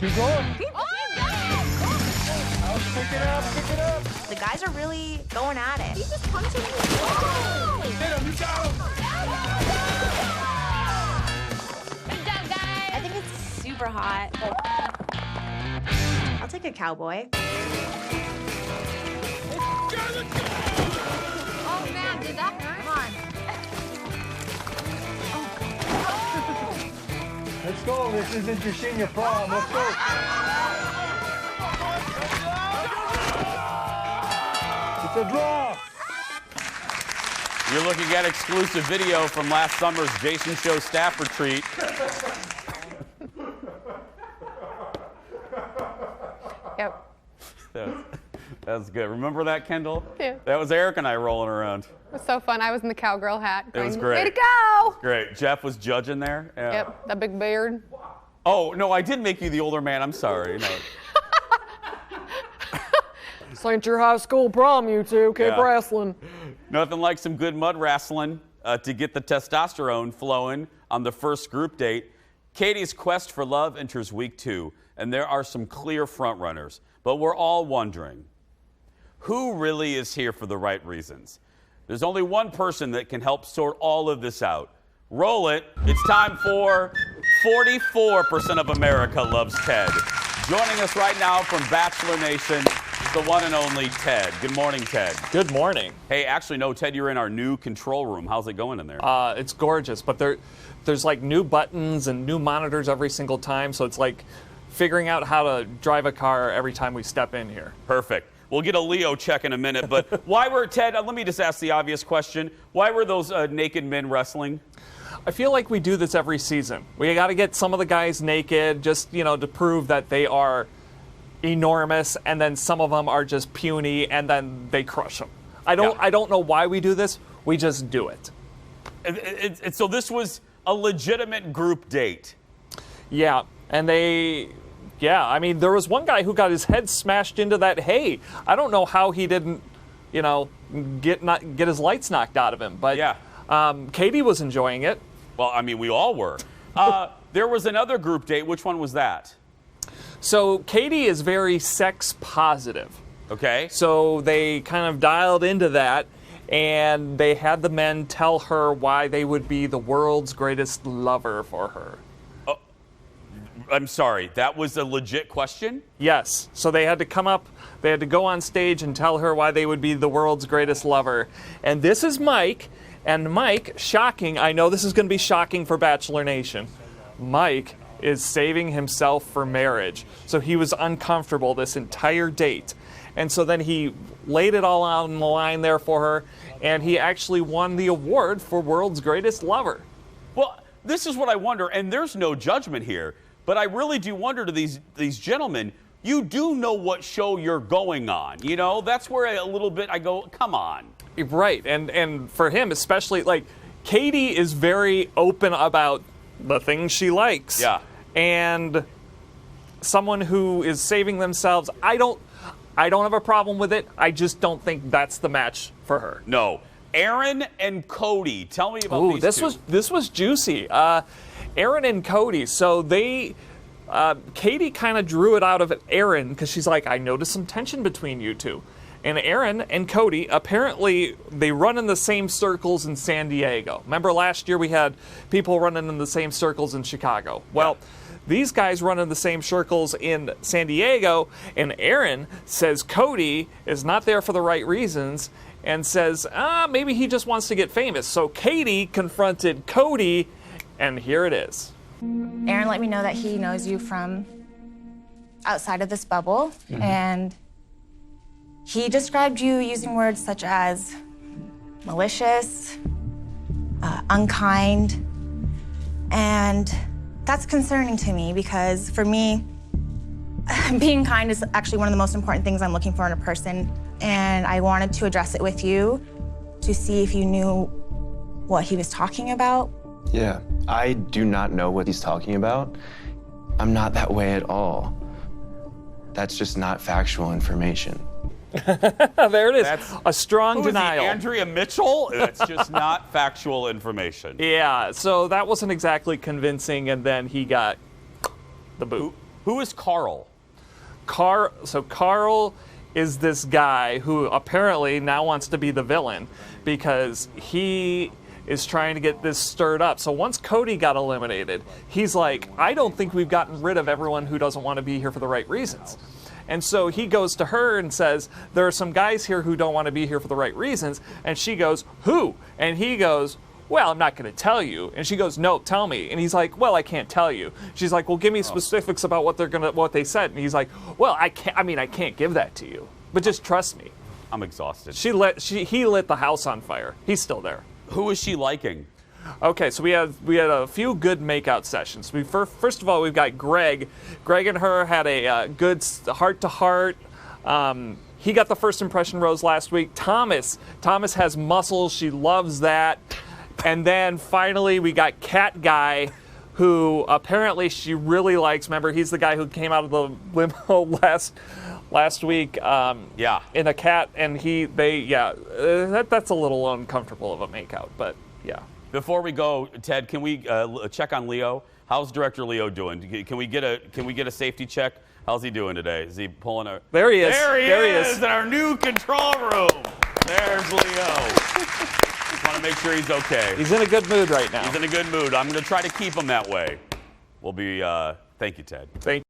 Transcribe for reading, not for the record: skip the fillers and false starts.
Keep going. Keep going. Pick it up, pick it up. The guys are really going at it. He's just punching me. Oh! Hit him, you got him. Good job, guys. I think it's super hot. I'll take a cowboy. Oh, man, did that hurt? Come on. Let's go. This isn't your senior prom. Let's go. It's a draw. You're looking at exclusive video from last summer's Jason Show staff retreat. Yep. That's good. Remember that, Kendall? Yeah. That was Eric and I rolling around. It was so fun. I was in the cowgirl hat. It was going, great. Way to go! Great. Jeff was judging there. Yeah. Yep, that big beard. Oh, no, I did make you the older man. I'm sorry. No. This ain't your high school prom, you two. Keep Yeah. wrestling. Nothing like some good mud wrestling to get the testosterone flowing on the first group date. Katie's quest for love enters week 2, and there are some clear frontrunners. But we're all wondering, who really is here for the right reasons? There's only one person that can help sort all of this out. Roll it. It's time for 44% of America loves Ted. Joining us right now from Bachelor Nation, the one and only Ted. Good morning, Ted. Good morning. Hey, actually, no, Ted, you're in our new control room. How's it going in there? It's gorgeous, but there's like new buttons and new monitors every single time, so it's like figuring out how to drive a car every time we step in here. Perfect. We'll get a Leo check in a minute, but why were, Ted, let me just ask the obvious question. Why were those naked men wrestling? I feel like we do this every season. We got to get some of the guys naked just, to prove that they are enormous, and then some of them are just puny, and then they crush them. I don't know why we do this. We just do it. So this was a legitimate group date. Yeah, and I mean, there was one guy who got his head smashed into that hay. I don't know how he didn't, get his lights knocked out of him. But yeah. Katie was enjoying it. Well, I mean, we all were. There was another group date. Which one was that? So Katie is very sex positive. Okay. So they kind of dialed into that, and they had the men tell her why they would be the world's greatest lover for her. Oh, I'm sorry. That was a legit question? Yes. So they had to come up, they had to go on stage and tell her why they would be the world's greatest lover. And this is Mike. And Mike, shocking, I know this is going to be shocking for Bachelor Nation. Mike is saving himself for marriage. So he was uncomfortable this entire date. And so then he laid it all out on the line there for her, and he actually won the award for world's greatest lover. Well, this is what I wonder, and there's no judgment here, but I really do wonder to these gentlemen, you do know what show you're going on. That's where a little bit I go, come on. Right, and for him especially, like, Katie is very open about the things she likes. Yeah. And someone who is saving themselves, I don't have a problem with it. I just don't think that's the match for her. No. Aaron and Cody, tell me about these two. This was juicy. Aaron and Cody, so they Katie kind of drew it out of Aaron because she's like, I noticed some tension between you two. And Aaron and Cody, apparently, they run in the same circles in San Diego. Remember last year we had people running in the same circles in Chicago? Well, these guys run in the same circles in San Diego, and Aaron says Cody is not there for the right reasons and says, maybe he just wants to get famous. So Katie confronted Cody, and here it is. Aaron let me know that he knows you from outside of this bubble, and he described you using words such as malicious, unkind, and that's concerning to me because for me, being kind is actually one of the most important things I'm looking for in a person, and I wanted to address it with you to see if you knew what he was talking about. Yeah, I do not know what he's talking about. I'm not that way at all. That's just not factual information. There it is. That's a strong Who is he, denial. Andrea Mitchell? That's just not factual information. Yeah, so that wasn't exactly convincing, and then he got the boot. Who is Carl? So Carl is this guy who apparently now wants to be the villain because he is trying to get this stirred up. So once Cody got eliminated, he's like, I don't think we've gotten rid of everyone who doesn't want to be here for the right reasons. And so he goes to her and says, there are some guys here who don't want to be here for the right reasons. And she goes, who? And he goes, well, I'm not going to tell you. And she goes, no, tell me. And he's like, well, I can't tell you. She's like, well, give me specifics about what they said. And he's like, well, I can't give that to you, but just trust me. I'm exhausted. He lit the house on fire. He's still there. Who is she liking? Okay, so we had a few good makeout sessions. First of all, we've got Greg. Greg and her had a good heart-to-heart. He got the first impression rose last week. Thomas has muscles. She loves that. And then finally, we got Cat Guy, who apparently she really likes. Remember, he's the guy who came out of the limo last week. Yeah. In a cat, and that's a little uncomfortable of a makeout, but yeah. Before we go, Ted, can we check on Leo? How's Director Leo doing? Can we get a safety check? How's he doing today? Is he pulling a? There he is. There he is in our new control room. There's Leo. Just want to make sure he's okay. He's in a good mood right now. He's in a good mood. I'm going to try to keep him that way. We'll be. Thank you, Ted. Thank you.